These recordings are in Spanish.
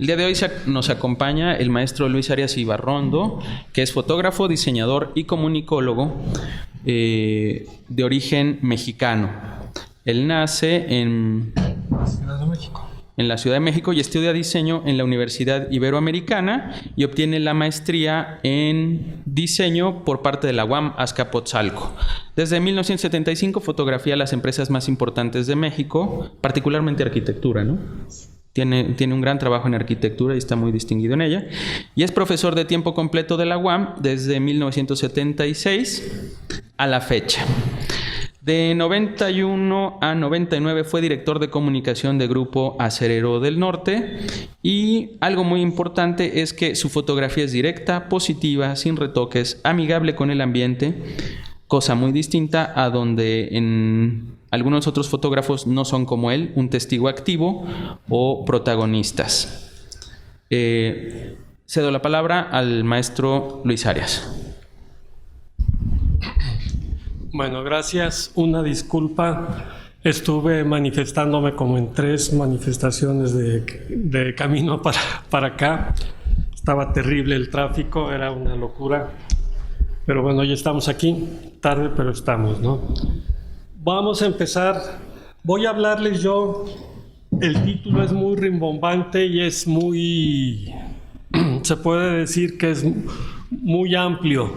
El día de hoy nos acompaña el maestro Luis Arias Ibarrondo, que es fotógrafo, diseñador y comunicólogo de origen mexicano. Él nace en la Ciudad de México y estudia diseño en la Universidad Iberoamericana y obtiene la maestría en diseño por parte de la UAM Azcapotzalco. Desde 1975 fotografía a las empresas más importantes de México, particularmente arquitectura, ¿no? Tiene un gran trabajo en arquitectura y está muy distinguido en ella. Y es profesor de tiempo completo de la UAM desde 1976 a la fecha. De 91 a 99 fue director de comunicación de Grupo Acerero del Norte, y algo muy importante es que su fotografía es directa, positiva, sin retoques, amigable con el ambiente, cosa muy distinta a donde en algunos otros fotógrafos no son como él, un testigo activo o protagonistas. Cedo la palabra al maestro Luis Arias. Bueno, gracias. Una disculpa. Estuve manifestándome como en 3 manifestaciones de camino para acá. Estaba terrible el tráfico, era una locura. Pero bueno, ya estamos aquí. Tarde, pero estamos, ¿no? Vamos a empezar. Voy a hablarles yo. El título es muy rimbombante y es muy... se puede decir que es muy amplio.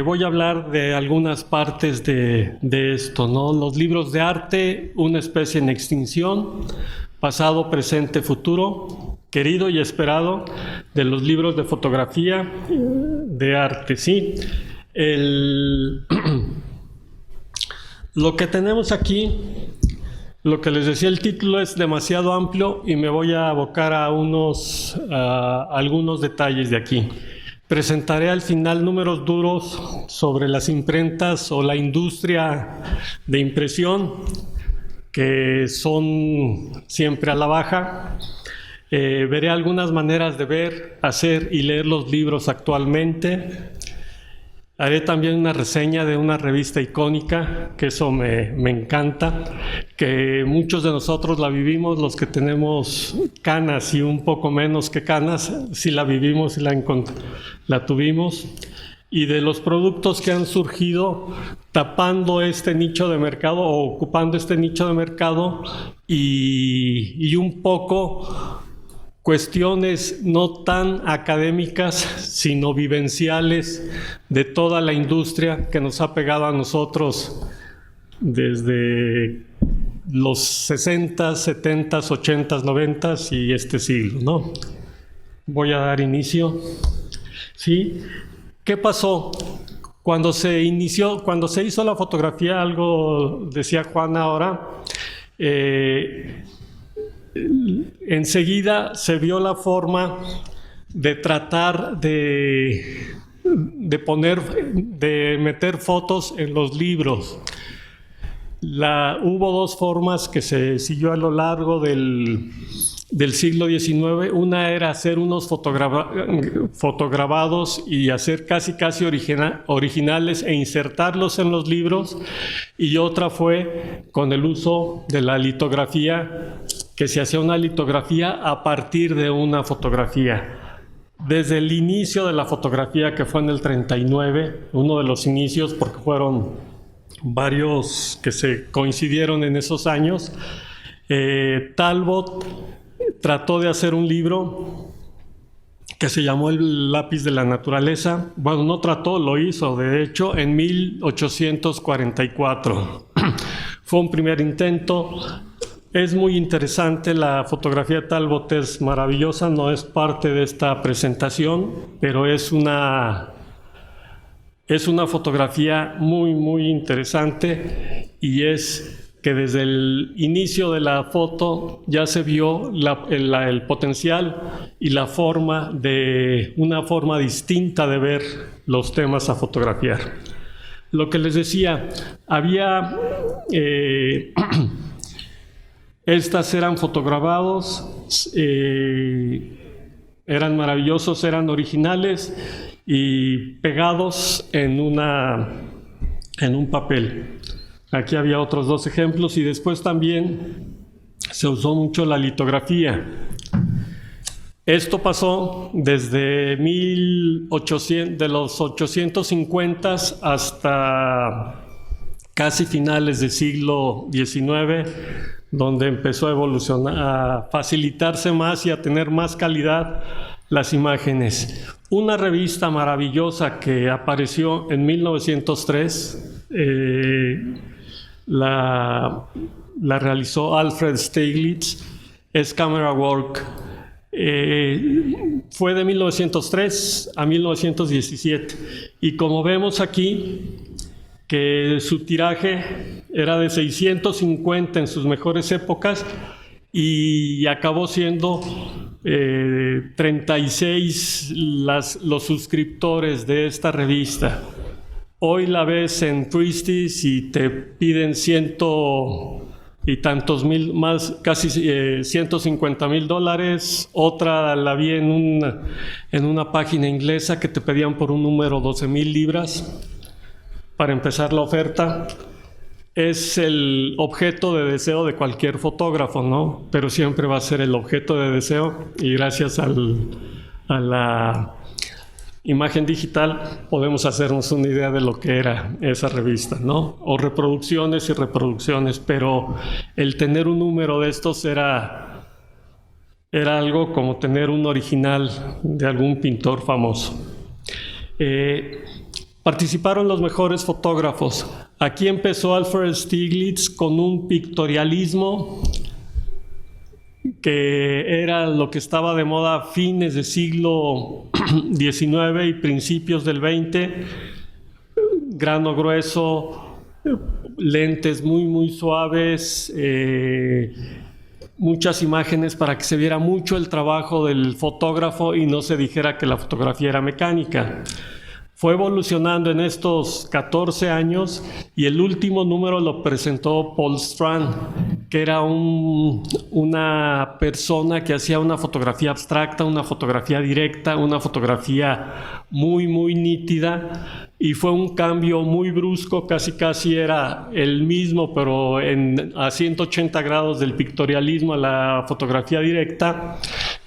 Voy a hablar de algunas partes de esto, ¿no? Los libros de arte, una especie en extinción, pasado, presente, futuro, querido y esperado, de los libros de fotografía de arte, ¿sí? Lo que tenemos aquí, lo que les decía, el título es demasiado amplio y me voy a abocar a algunos detalles de aquí. Presentaré al final números duros sobre las imprentas o la industria de impresión, que son siempre a la baja. Veré algunas maneras de ver, hacer y leer los libros actualmente. Haré también una reseña de una revista icónica, que eso me encanta, que muchos de nosotros la vivimos, los que tenemos canas y un poco menos que canas, sí la vivimos y la tuvimos. Y de los productos que han surgido tapando este nicho de mercado o ocupando este nicho de mercado y un poco cuestiones no tan académicas, sino vivenciales de toda la industria que nos ha pegado a nosotros desde los 60, 70, 80, 90 y este siglo, ¿no? Voy a dar inicio. ¿Sí? ¿Qué pasó? Cuando se hizo la fotografía, algo decía Juan ahora, enseguida se vio la forma de tratar de meter fotos en los libros. Hubo 2 formas que se siguió a lo largo del siglo XIX. Una era hacer unos fotograbados y hacer casi originales e insertarlos en los libros, y otra fue con el uso de la litografía, que se hacía una litografía a partir de una fotografía. Desde el inicio de la fotografía, que fue en el 39, uno de los inicios, porque fueron varios que se coincidieron en esos años, Talbot trató de hacer un libro que se llamó El lápiz de la naturaleza. Bueno, no trató, lo hizo, de hecho, en 1844. Fue un primer intento. Es muy interesante, la fotografía de Talbot es maravillosa, no es parte de esta presentación, pero es una fotografía muy, muy interesante, y es que desde el inicio de la foto ya se vio el potencial y una forma distinta de ver los temas a fotografiar. Lo que les decía, había... Estas eran fotograbados, eran maravillosos, eran originales y pegados en un papel. Aquí había otros 2 ejemplos, y después también se usó mucho la litografía. Esto pasó desde de los 850 hasta casi finales del siglo XIX, donde empezó a evolucionar, a facilitarse más y a tener más calidad las imágenes. Una revista maravillosa que apareció en 1903, la realizó Alfred Stieglitz, es Camera Work. Fue de 1903 a 1917 y como vemos aquí que su tiraje era de 650 en sus mejores épocas y acabó siendo 36 los suscriptores de esta revista. Hoy la ves en Christie's y te piden $100 y tantos mil, más casi $150,000. Otra la vi en una página inglesa que te pedían por un número 12,000 libras para empezar la oferta. Es el objeto de deseo de cualquier fotógrafo, ¿no? Pero siempre va a ser el objeto de deseo y gracias a la imagen digital podemos hacernos una idea de lo que era esa revista, ¿no? O reproducciones y reproducciones, pero el tener un número de estos era algo como tener un original de algún pintor famoso. Participaron los mejores fotógrafos. Aquí empezó Alfred Stieglitz con un pictorialismo que era lo que estaba de moda a fines del siglo XIX y principios del XX. Grano grueso, lentes muy suaves, muchas imágenes para que se viera mucho el trabajo del fotógrafo y no se dijera que la fotografía era mecánica. Fue evolucionando en estos 14 años y el último número lo presentó Paul Strand, que era una persona que hacía una fotografía abstracta, una fotografía directa, una fotografía muy nítida, y fue un cambio muy brusco, casi era el mismo, pero a 180 grados del pictorialismo a la fotografía directa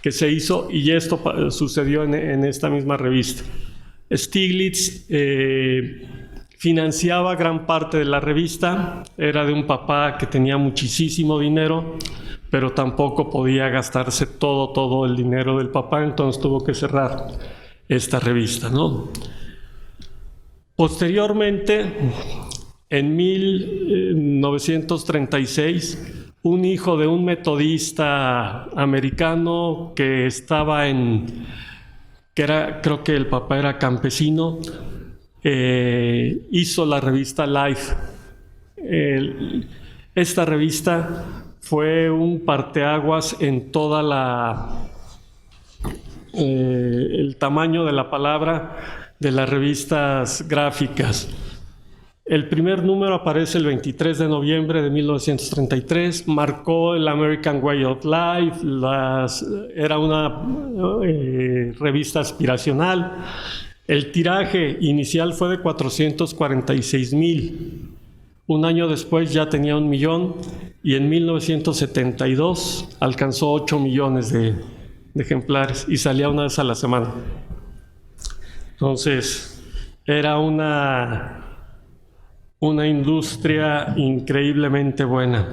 que se hizo, y esto sucedió en esta misma revista. Stieglitz financiaba gran parte de la revista, era de un papá que tenía muchísimo dinero, pero tampoco podía gastarse todo el dinero del papá, entonces tuvo que cerrar esta revista, ¿no? Posteriormente, en 1936, un hijo de un metodista americano que estaba creo que el papá era campesino, hizo la revista Life. Esta revista fue un parteaguas en toda el tamaño de la palabra de las revistas gráficas. El primer número aparece el 23 de noviembre de 1933, marcó el American Way of Life, era una revista aspiracional. El tiraje inicial fue de 446,000. Un año después ya tenía 1 millón y en 1972 alcanzó 8 millones de ejemplares y salía una vez a la semana. Entonces, era una industria increíblemente buena.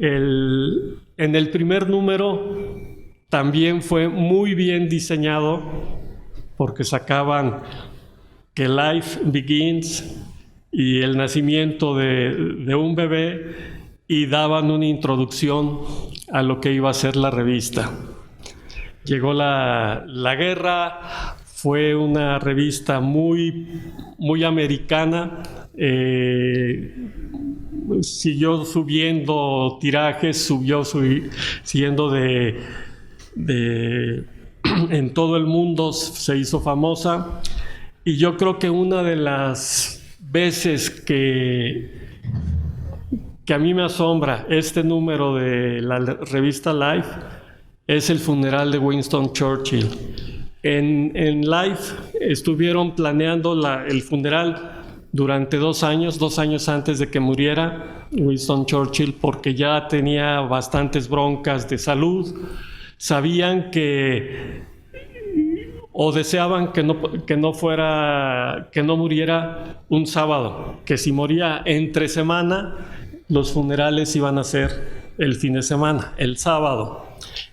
En el primer número también fue muy bien diseñado porque sacaban que Life Begins y el nacimiento de un bebé y daban una introducción a lo que iba a ser la revista. Llegó la guerra, fue una revista muy americana. Siguió subiendo tirajes, siguiendo en todo el mundo, se hizo famosa, y yo creo que una de las veces que a mí me asombra este número de la revista Life es el funeral de Winston Churchill. En Life estuvieron planeando el funeral durante 2 años antes de que muriera Winston Churchill, porque ya tenía bastantes broncas de salud sabían o deseaban que no muriera un sábado, que si moría entre semana, los funerales iban a ser el fin de semana, el sábado.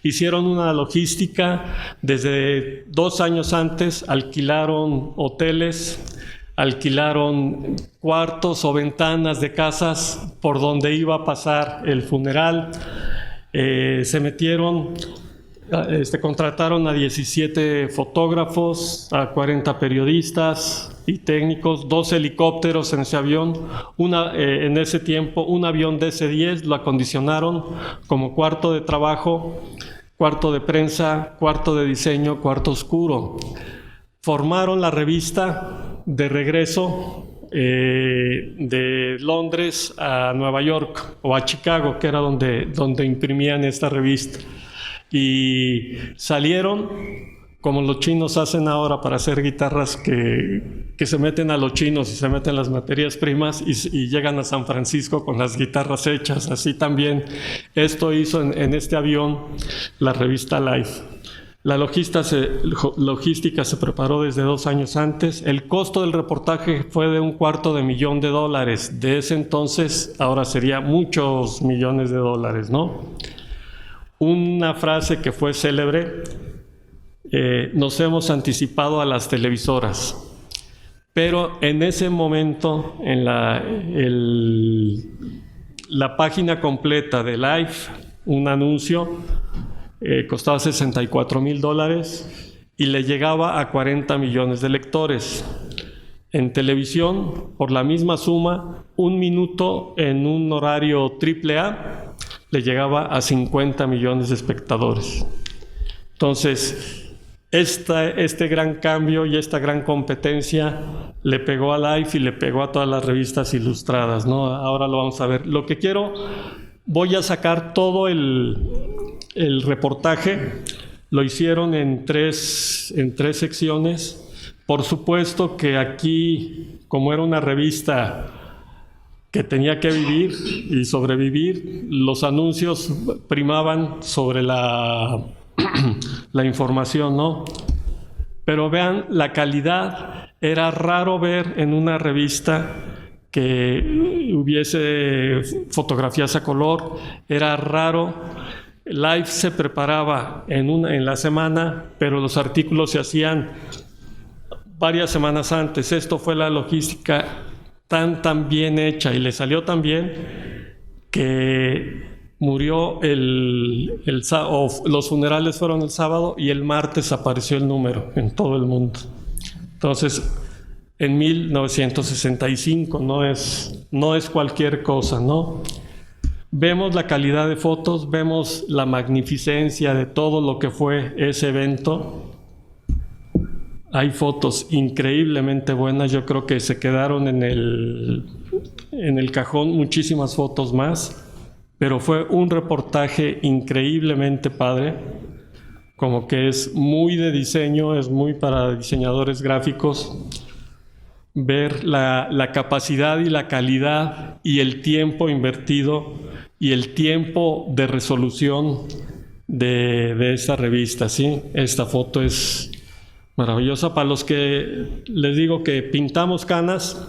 Hicieron una logística desde 2 años antes, alquilaron hoteles, alquilaron cuartos o ventanas de casas por donde iba a pasar el funeral. Se metieron, contrataron a 17 fotógrafos, a 40 periodistas y técnicos, 2 helicópteros en ese avión. En ese tiempo, un avión DC-10 lo acondicionaron como cuarto de trabajo, cuarto de prensa, cuarto de diseño, cuarto oscuro. Formaron la revista de regreso de Londres a Nueva York o a Chicago, que era donde imprimían esta revista. Y salieron como los chinos hacen ahora para hacer guitarras, que se meten a los chinos y se meten las materias primas y llegan a San Francisco con las guitarras hechas. Así también esto hizo en este avión la revista Life. La logística se preparó desde 2 años antes. El costo del reportaje fue de $250,000. De ese entonces, ahora sería muchos millones de dólares, ¿no? Una frase que fue célebre: nos hemos anticipado a las televisoras. Pero en ese momento, en la página completa de Life, un anuncio costaba $64,000 y le llegaba a 40 millones de lectores. En televisión, por la misma suma, 1 minuto en un horario AAA le llegaba a 50 millones de espectadores. Entonces, este gran cambio y esta gran competencia le pegó a Life y le pegó a todas las revistas ilustradas, ¿no? Ahora lo vamos a ver. Lo que voy a sacar todo el reportaje. Lo hicieron en tres secciones. Por supuesto que aquí, como era una revista que tenía que vivir y sobrevivir, los anuncios primaban sobre la información, ¿no? Pero vean la calidad. Era raro ver en una revista que hubiese fotografías a color. Era raro. Life se preparaba en la semana, pero los artículos se hacían varias semanas antes. Esto fue la logística tan bien hecha y le salió tan bien que murió los funerales fueron el sábado y el martes apareció el número en todo el mundo. Entonces, en 1965, no es cualquier cosa, ¿no? Vemos la calidad de fotos, vemos la magnificencia de todo lo que fue ese evento. Hay fotos increíblemente buenas. Yo creo que se quedaron en el cajón muchísimas fotos más, pero fue un reportaje increíblemente padre, como que es muy de diseño, es muy para diseñadores gráficos. Ver la capacidad y la calidad y el tiempo invertido y el tiempo de resolución de esta revista, ¿sí? Esta foto es maravillosa. Para los que les digo que pintamos canas,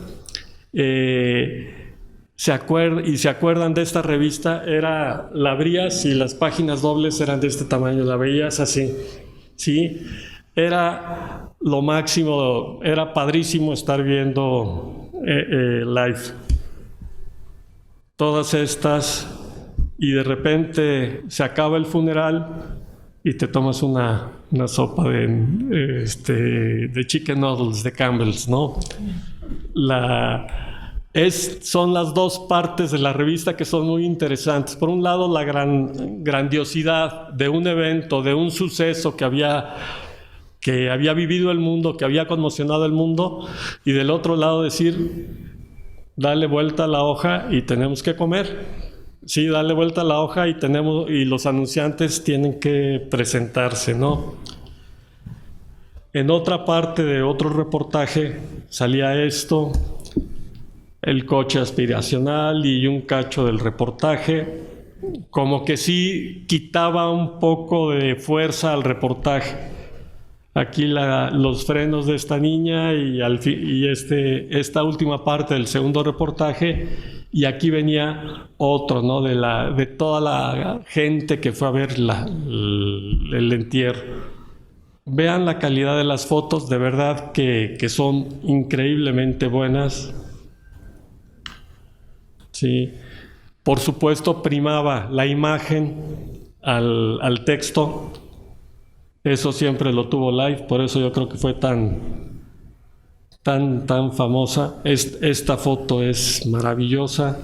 se acuerdan de esta revista, la abrías y las páginas dobles eran de este tamaño, la veías así, ¿sí? Era lo máximo, era padrísimo estar viendo Life. Todas estas, y de repente se acaba el funeral y te tomas una sopa de chicken noodles de Campbell's, ¿no? Son las 2 partes de la revista que son muy interesantes. Por un lado, la grandiosidad de un evento, de un suceso que había vivido el mundo, que había conmocionado el mundo, y del otro lado decir, dale vuelta a la hoja y tenemos que comer. Sí, dale vuelta a la hoja y los anunciantes tienen que presentarse, ¿no? En otra parte de otro reportaje salía esto, el coche aspiracional y un cacho del reportaje. como que sí quitaba un poco de fuerza al reportaje. Aquí los frenos de esta niña y esta última parte del segundo reportaje, y aquí venía otro, ¿no? De toda la gente que fue a ver el entierro. Vean la calidad de las fotos, de verdad que son increíblemente buenas. Sí. Por supuesto, primaba la imagen al texto. Eso siempre lo tuvo Life, por eso yo creo que fue tan famosa. Esta foto es maravillosa.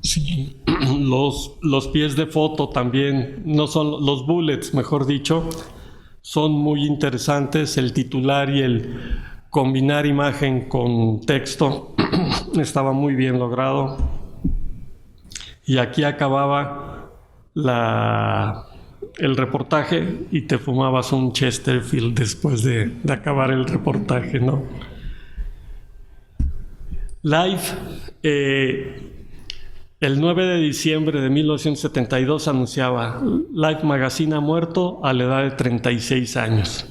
Sí. Los pies de foto también, no son los bullets, mejor dicho, son muy interesantes. El titular y el combinar imagen con texto estaba muy bien logrado. Y aquí acababa el reportaje y te fumabas un Chesterfield después de acabar el reportaje, ¿no? Life, el 9 de diciembre de 1972 anunciaba: Life Magazine ha muerto a la edad de 36 años.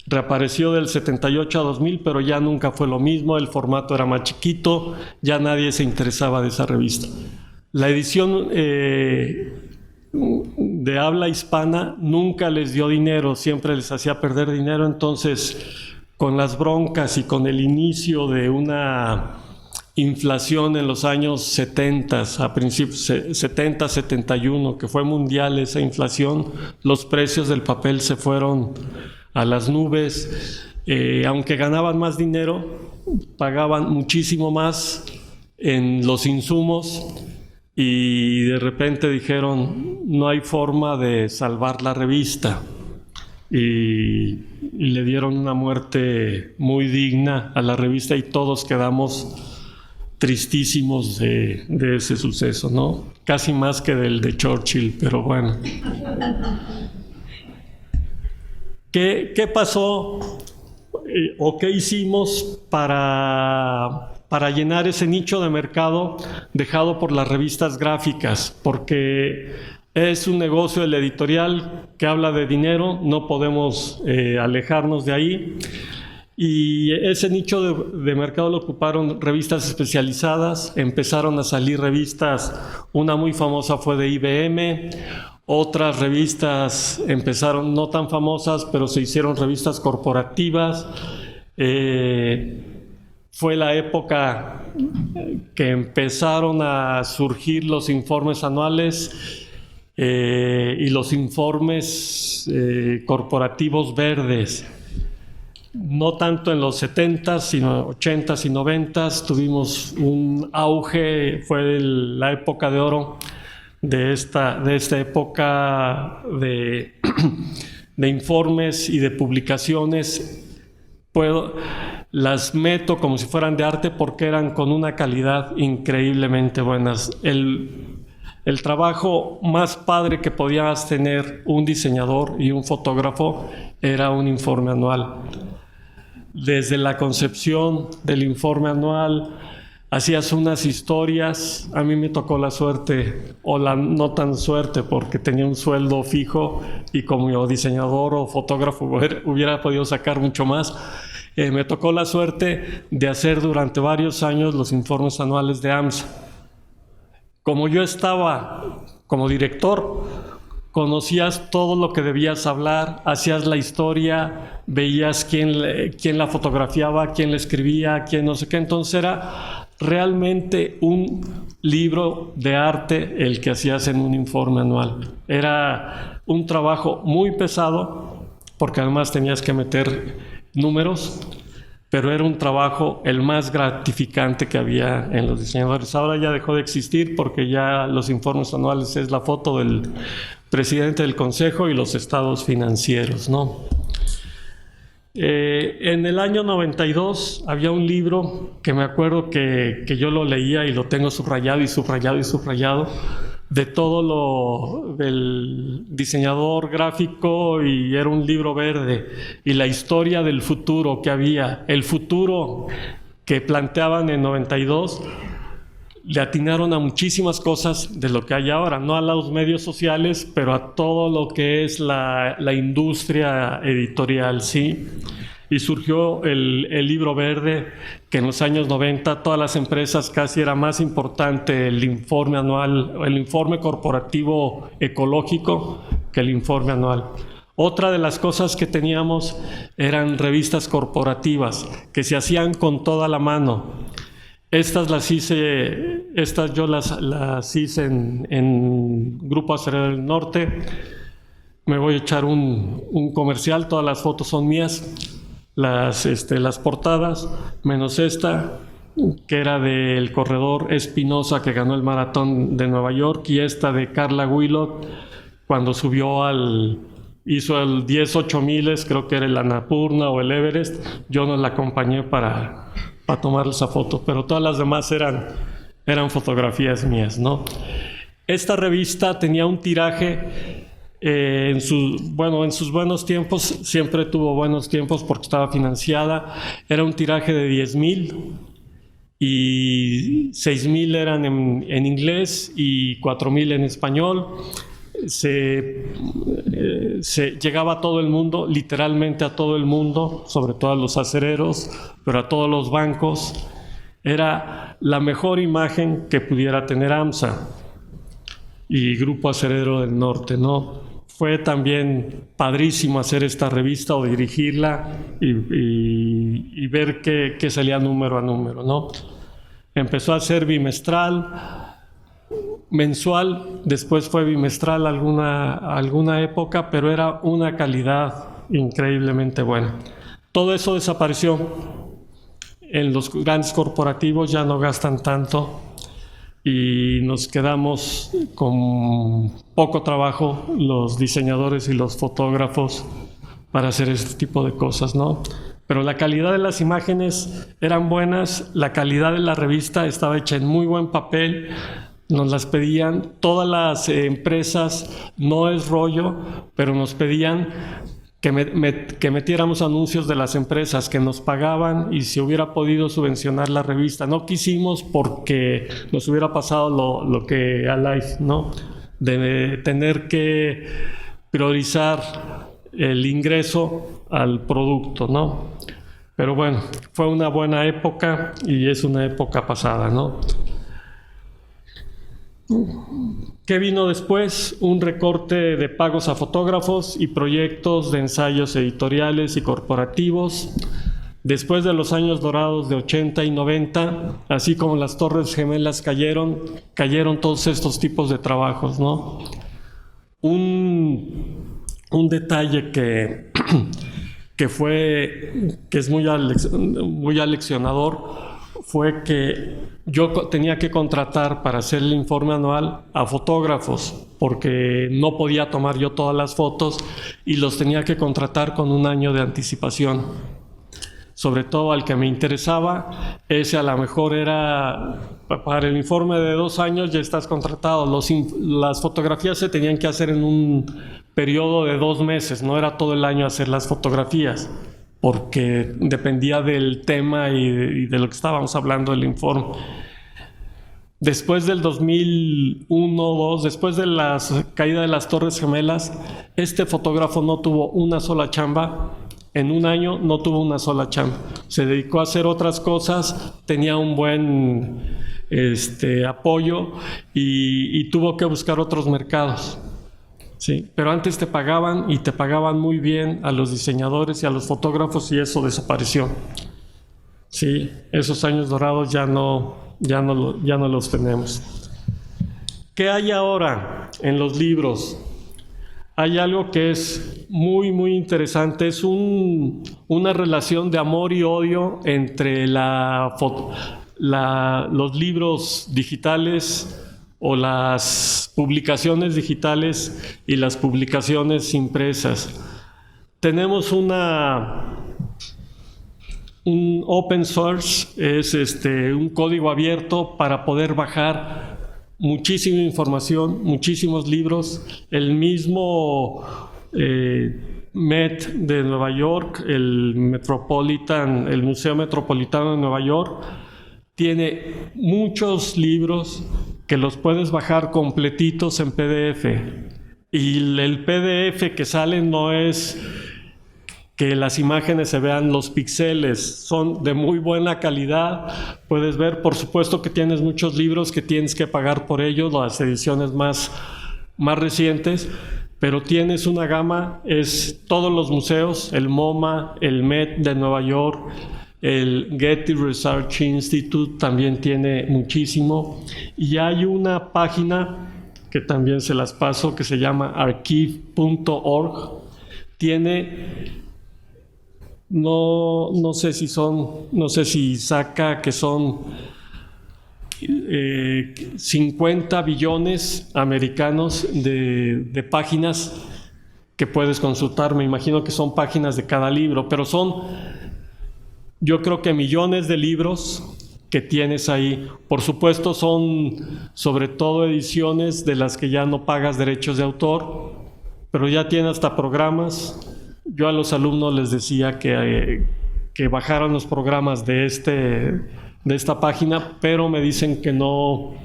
Reapareció del 78 a 2000, pero ya nunca fue lo mismo, el formato era más chiquito, ya nadie se interesaba de esa revista. La edición de habla hispana nunca les dio dinero, siempre les hacía perder dinero. Entonces, con las broncas y con el inicio de una inflación en los años 70, a principios 70, 71, que fue mundial esa inflación, los precios del papel se fueron a las nubes. Aunque ganaban más dinero, pagaban muchísimo más en los insumos, y de repente dijeron: no hay forma de salvar la revista, y le dieron una muerte muy digna a la revista, y todos quedamos tristísimos de ese suceso, ¿no? Casi más que del de Churchill, pero bueno. ¿Qué pasó o qué hicimos para llenar ese nicho de mercado dejado por las revistas gráficas? Porque es un negocio, el editorial, que habla de dinero, no podemos alejarnos de ahí. Y ese nicho de mercado lo ocuparon revistas especializadas. Empezaron a salir revistas, una muy famosa fue de IBM, otras revistas empezaron no tan famosas, pero se hicieron revistas corporativas. Fue la época que empezaron a surgir los informes anuales y los informes corporativos verdes. No tanto en los 70s, sino 80s y 90s tuvimos un auge, fue la época de oro de esta época de informes y de publicaciones. Las meto como si fueran de arte porque eran con una calidad increíblemente buenas. El trabajo más padre que podías tener un diseñador y un fotógrafo era un informe anual. Desde la concepción del informe anual, hacías unas historias. A mí me tocó la suerte, o la no tan suerte, porque tenía un sueldo fijo y como diseñador o fotógrafo hubiera podido sacar mucho más. Me tocó la suerte de hacer durante varios años los informes anuales de AMSA. Como yo estaba como director, conocías todo lo que debías hablar, hacías la historia, veías quién la fotografiaba, quién la escribía, quién no sé qué. Entonces era realmente un libro de arte el que hacías en un informe anual. Era un trabajo muy pesado, porque además tenías que meter números, pero era un trabajo el más gratificante que había en los diseñadores. Ahora ya dejó de existir porque ya los informes anuales es la foto del presidente del consejo y los estados financieros, ¿no? En el año 92 había un libro que me acuerdo que yo lo leía y lo tengo subrayado y subrayado y subrayado, de todo lo del diseñador gráfico, y era un libro verde, y la historia del futuro que había, el futuro que planteaban en 92, le atinaron a muchísimas cosas de lo que hay ahora, no a los medios sociales, pero a todo lo que es la industria editorial, ¿sí? Y surgió el libro verde, que en los años 90 todas las empresas casi era más importante el informe anual, el informe corporativo ecológico que el informe anual. Otra de las cosas que teníamos eran revistas corporativas que se hacían con toda la mano. Estas yo las hice en Grupo Acerero del Norte. Me voy a echar un comercial, todas las fotos son mías, las portadas, menos esta, que era del corredor Espinosa, que ganó el maratón de Nueva York, y esta de Carla Willock, cuando hizo el 10-8 miles, creo que era el Annapurna o el Everest. Yo no la acompañé para tomar esa foto, pero todas las demás eran fotografías mías, ¿no? Esta revista tenía un tiraje, en sus buenos tiempos, siempre tuvo buenos tiempos porque estaba financiada, era un tiraje de 10,000 y 6,000 eran en inglés y 4,000 en español. Se llegaba a todo el mundo, literalmente a todo el mundo, sobre todo a los acereros, pero a todos los bancos. Era la mejor imagen que pudiera tener AMSA y Grupo Acerero del Norte, ¿no? Fue también padrísimo hacer esta revista o dirigirla y ver que salía número a número, ¿no? Empezó a ser bimestral, mensual, después fue bimestral alguna época, pero era una calidad increíblemente buena. Todo eso desapareció. En los grandes corporativos ya no gastan tanto y nos quedamos con poco trabajo los diseñadores y los fotógrafos para hacer este tipo de cosas, ¿no? Pero la calidad de las imágenes eran buenas, la calidad de la revista estaba hecha en muy buen papel. Nos las pedían todas las empresas, no es rollo, pero nos pedían que metiéramos anuncios de las empresas que nos pagaban y si hubiera podido subvencionar la revista. No quisimos porque nos hubiera pasado lo que a Life, ¿no? De tener que priorizar el ingreso al producto, ¿no? Pero bueno, fue una buena época y es una época pasada, ¿no? ¿Qué vino después? Un recorte de pagos a fotógrafos y proyectos de ensayos editoriales y corporativos. Después de los años dorados de 80 y 90, así como las Torres Gemelas cayeron todos estos tipos de trabajos, ¿no? Un detalle que es muy aleccionador fue que yo tenía que contratar para hacer el informe anual a fotógrafos porque no podía tomar yo todas las fotos y los tenía que contratar con un año de anticipación. Sobre todo al que me interesaba, ese a lo mejor era para el informe de 2 años ya estás contratado. Las fotografías se tenían que hacer en un periodo de 2 meses, no era todo el año hacer las fotografías, porque dependía del tema y de lo que estábamos hablando del informe. Después del 2001-2002, después de la caída de las Torres Gemelas, este fotógrafo no tuvo una sola chamba. En un año no tuvo una sola chamba. Se dedicó a hacer otras cosas, tenía un buen apoyo y tuvo que buscar otros mercados. Sí, pero antes te pagaban y te pagaban muy bien a los diseñadores y a los fotógrafos y eso desapareció. Sí, esos años dorados ya no los tenemos. ¿Qué hay ahora en los libros? Hay algo que es muy, muy interesante. Es una relación de amor y odio entre los libros digitales o las publicaciones digitales y las publicaciones impresas. Tenemos un open source, es un código abierto para poder bajar muchísima información, muchísimos libros. El mismo Met de Nueva York, el Museo Metropolitano de Nueva York, tiene muchos libros que los puedes bajar completitos en PDF. Y el PDF que sale no es que las imágenes se vean los píxeles, son de muy buena calidad. Puedes ver, por supuesto que tienes muchos libros que tienes que pagar por ellos, las ediciones más recientes, pero tienes una gama, es todos los museos, el MoMA, el Met de Nueva York, el Getty Research Institute también tiene muchísimo. Y hay una página que también se las paso, que se llama archive.org. Tiene, no sé si saca que son 50 billones americanos de páginas que puedes consultar. Me imagino que son páginas de cada libro, pero son, yo creo que millones de libros que tienes ahí. Por supuesto son sobre todo ediciones de las que ya no pagas derechos de autor, pero ya tiene hasta programas. Yo a los alumnos les decía que bajaran los programas de esta página, pero me dicen que no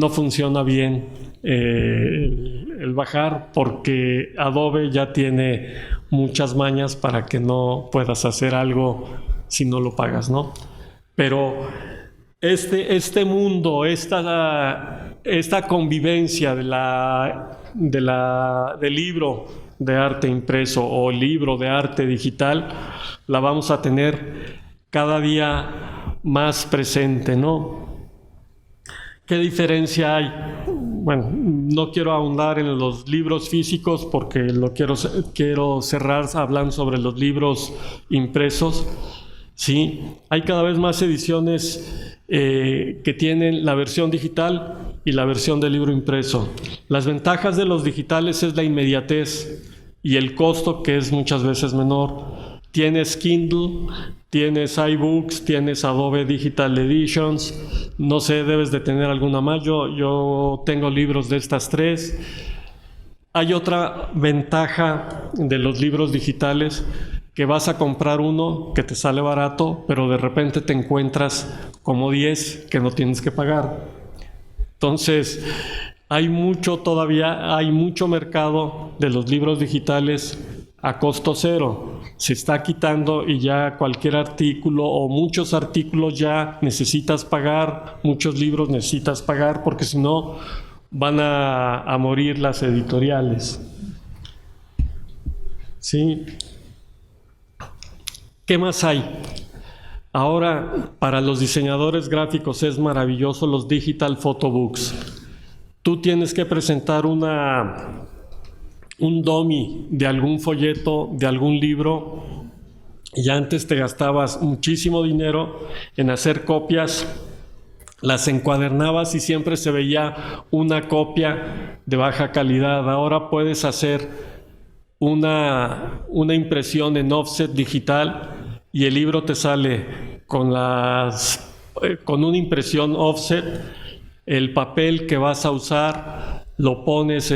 funciona bien el bajar, porque Adobe ya tiene muchas mañas para que no puedas hacer algo si no lo pagas, ¿no? Pero este mundo, esta convivencia del libro de arte impreso o libro de arte digital, la vamos a tener cada día más presente, ¿no? ¿Qué diferencia hay? Bueno, no quiero ahondar en los libros físicos porque quiero cerrar hablando sobre los libros impresos. Sí, hay cada vez más ediciones que tienen la versión digital y la versión del libro impreso. Las ventajas de los digitales es la inmediatez y el costo, que es muchas veces menor. Tienes Kindle, tienes iBooks, tienes Adobe Digital Editions, no sé, debes de tener alguna más. Yo tengo libros de estas tres. Hay otra ventaja de los libros digitales, que vas a comprar uno que te sale barato, pero de repente te encuentras como 10 que no tienes que pagar. Entonces, hay mucho mercado de los libros digitales a costo cero. Se está quitando y ya cualquier artículo o muchos artículos ya necesitas pagar, muchos libros necesitas pagar, porque si no van a morir las editoriales. ¿Sí? ¿Qué más hay? Ahora, para los diseñadores gráficos es maravilloso los digital photobooks. Tú tienes que presentar un dummy de algún folleto, de algún libro, y antes te gastabas muchísimo dinero en hacer copias, las encuadernabas y siempre se veía una copia de baja calidad. Ahora puedes hacer una impresión en offset digital y el libro te sale con una impresión offset. El papel que vas a usar lo pones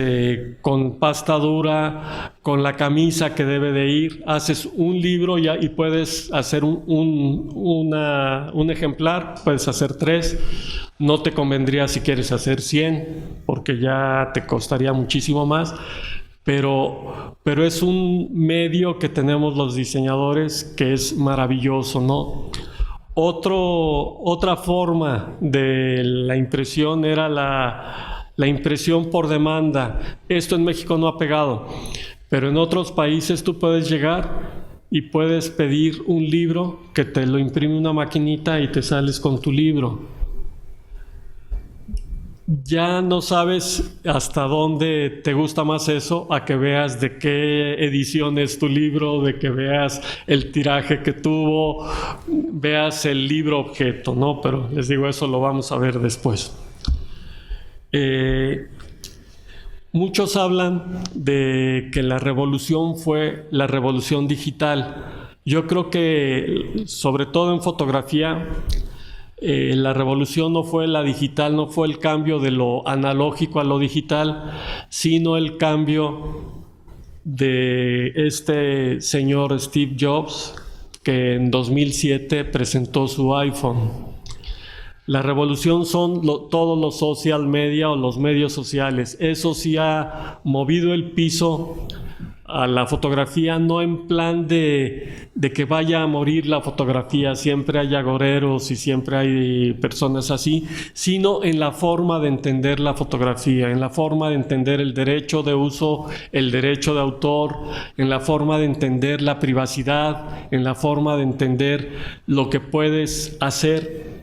con pasta dura, con la camisa que debe de ir. Haces un libro y puedes hacer un ejemplar, puedes hacer 3. No te convendría si quieres hacer 100, porque ya te costaría muchísimo más. Pero es un medio que tenemos los diseñadores que es maravilloso, ¿no? Otra forma de la impresión era la impresión por demanda. Esto en México no ha pegado, pero en otros países tú puedes llegar y puedes pedir un libro que te lo imprime una maquinita y te sales con tu libro. Ya no sabes hasta dónde te gusta más eso, a que veas de qué edición es tu libro, de que veas el tiraje que tuvo, veas el libro objeto, ¿no? Pero les digo, eso lo vamos a ver después. Muchos hablan de que la revolución fue la revolución digital. Yo creo que, sobre todo en fotografía, la revolución no fue la digital, no fue el cambio de lo analógico a lo digital, sino el cambio de este señor Steve Jobs, que en 2007 presentó su iPhone. La revolución son todos los social media o los medios sociales. Eso sí ha movido el piso a la fotografía, no en plan de que vaya a morir la fotografía, siempre hay agoreros y siempre hay personas así, sino en la forma de entender la fotografía, en la forma de entender el derecho de uso, el derecho de autor, en la forma de entender la privacidad, en la forma de entender lo que puedes hacer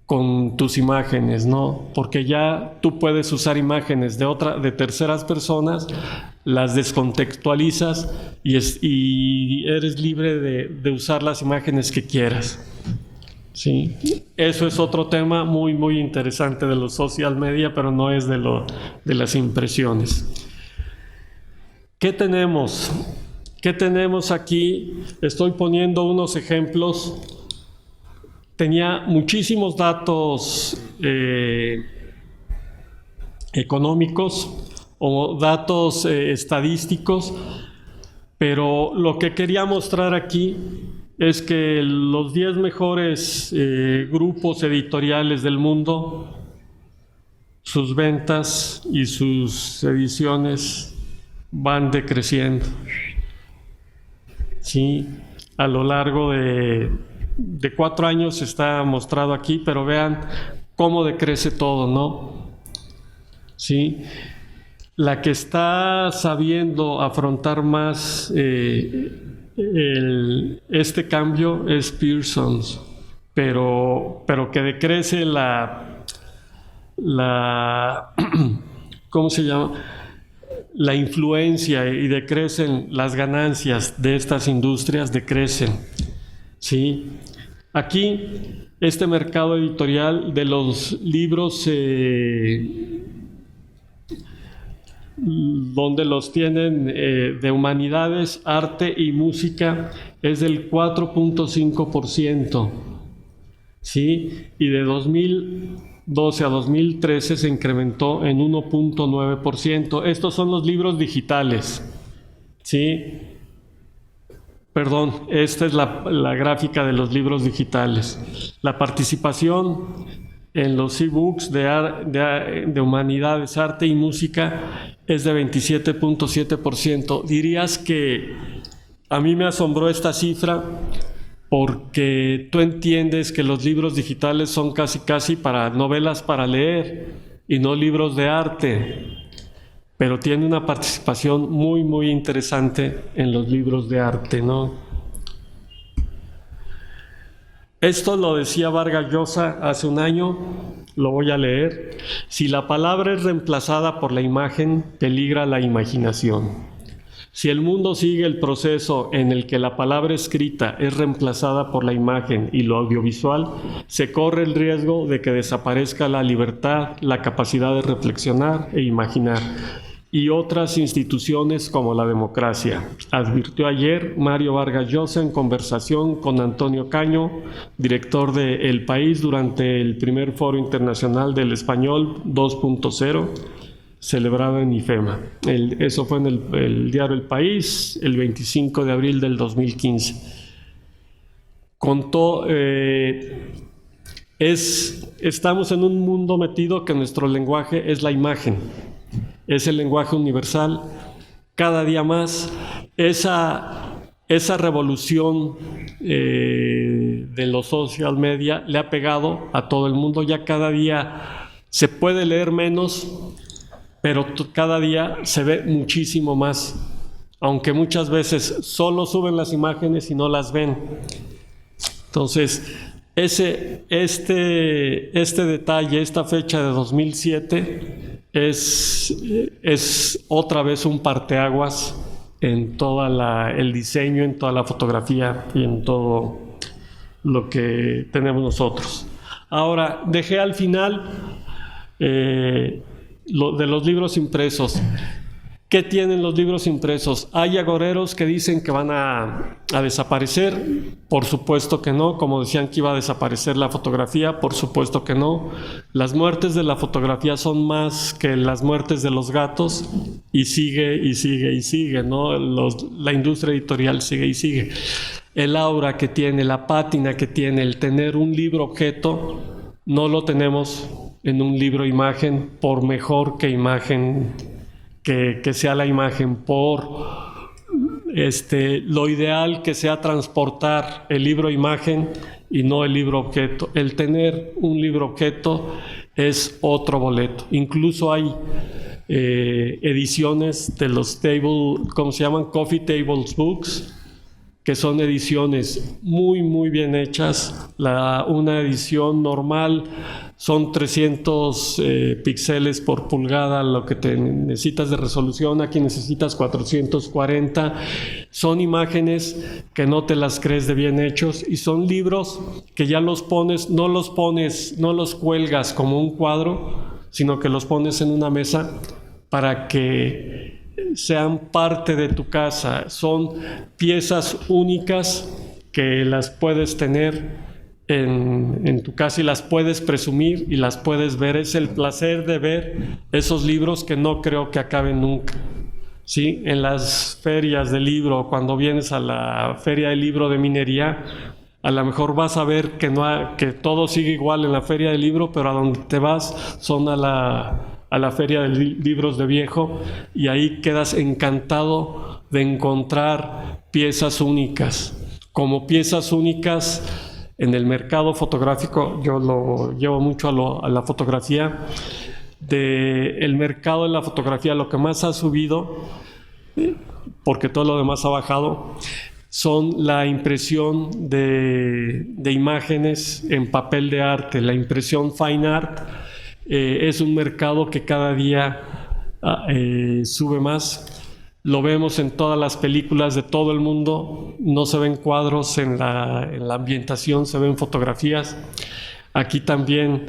con tus imágenes, ¿no? Porque ya tú puedes usar imágenes de terceras personas, las descontextualizas y eres libre de usar las imágenes que quieras. Sí, eso es otro tema muy, muy interesante de los social media, pero no es de las impresiones. ¿Qué tenemos? ¿Qué tenemos aquí? Estoy poniendo unos ejemplos. Tenía muchísimos datos económicos o datos estadísticos, pero lo que quería mostrar aquí es que los 10 mejores grupos editoriales del mundo, sus ventas y sus ediciones van decreciendo. Sí, a lo largo de 4 años está mostrado aquí, pero vean cómo decrece todo, ¿no? Sí. La que está sabiendo afrontar más este cambio es Pearson, pero que decrece ¿cómo se llama? La influencia y decrecen las ganancias de estas industrias, decrecen. Sí. Aquí, este mercado editorial de los libros donde los tienen de humanidades, arte y música es del 4.5%, ¿sí? Y de 2012 a 2013 se incrementó en 1.9%. Estos son los libros digitales, ¿sí? Perdón, esta es la gráfica de los libros digitales. La participación en los e-books de humanidades, arte y música es de 27.7%. Dirías que a mí me asombró esta cifra porque tú entiendes que los libros digitales son casi para novelas para leer y no libros de arte, pero tiene una participación muy, muy interesante en los libros de arte, ¿no? Esto lo decía Vargas Llosa hace un año, lo voy a leer. Si la palabra es reemplazada por la imagen, peligra la imaginación. Si el mundo sigue el proceso en el que la palabra escrita es reemplazada por la imagen y lo audiovisual, se corre el riesgo de que desaparezca la libertad, la capacidad de reflexionar e imaginar, y otras instituciones como la democracia, advirtió ayer Mario Vargas Llosa en conversación con Antonio Caño, director de El País, durante el primer Foro Internacional del Español 2.0, celebrado en IFEMA. Eso fue en el diario El País, el 25 de abril del 2015. Contó, estamos en un mundo metido que nuestro lenguaje es la imagen. Es el lenguaje universal. Cada día más esa revolución de los social media le ha pegado a todo el mundo. Ya cada día se puede leer menos, pero cada día se ve muchísimo más, aunque muchas veces solo suben las imágenes y no las ven. Entonces, este detalle, esta fecha de 2007 es otra vez un parteaguas en todo el diseño, en toda la fotografía y en todo lo que tenemos nosotros. Ahora, dejé al final lo de los libros impresos. ¿Qué tienen los libros impresos? Hay agoreros que dicen que van a desaparecer. Por supuesto que no. Como decían que iba a desaparecer la fotografía, por supuesto que no. Las muertes de la fotografía son más que las muertes de los gatos, y sigue y sigue y sigue, ¿no? La industria editorial sigue y sigue. El aura que tiene, la pátina que tiene, el tener un libro objeto, no lo tenemos en un libro imagen, por mejor que imagen, que sea la imagen, por lo ideal que sea transportar el libro imagen y no el libro objeto. El tener un libro objeto es otro boleto. Incluso hay ediciones de los ¿cómo se llaman? Coffee Tables Books, que son ediciones muy, muy bien hechas. Una edición normal son 300 píxeles por pulgada, lo que te necesitas de resolución. Aquí necesitas 440. Son imágenes que no te las crees de bien hechos, y son libros que ya los pones, no los cuelgas como un cuadro, sino que los pones en una mesa para que sean parte de tu casa. Son piezas únicas que las puedes tener en tu casa y las puedes presumir y las puedes ver. Es el placer de ver esos libros que no creo que acaben nunca. ¿Sí? En las ferias del libro, cuando vienes a la feria del libro de minería, a lo mejor vas a ver que todo sigue igual en la feria del libro, pero a donde te vas son a la feria de libros de viejo, y ahí quedas encantado de encontrar piezas únicas. Como piezas únicas en el mercado fotográfico, yo lo llevo mucho a la fotografía. El mercado de la fotografía, lo que más ha subido, porque todo lo demás ha bajado, son la impresión de imágenes en papel de arte, la impresión fine art. Es un mercado que cada día sube más. Lo vemos en todas las películas de todo el mundo. No se ven cuadros en la ambientación, se ven fotografías. Aquí también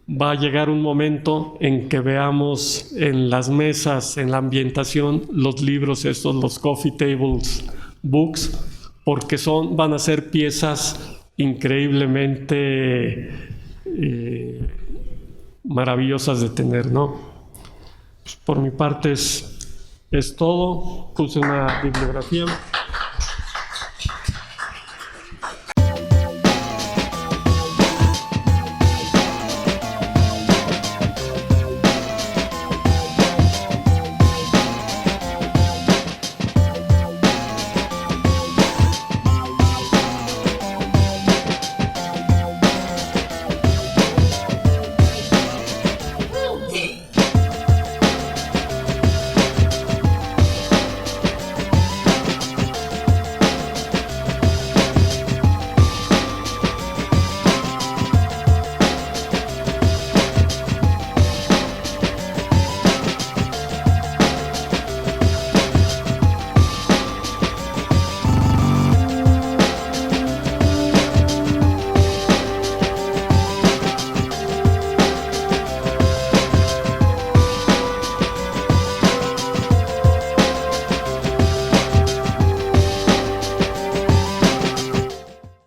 va a llegar un momento en que veamos en las mesas, en la ambientación, los libros estos, los coffee tables books, porque van a ser piezas increíblemente maravillosas de tener, ¿no? Pues por mi parte es todo. Puse una bibliografía.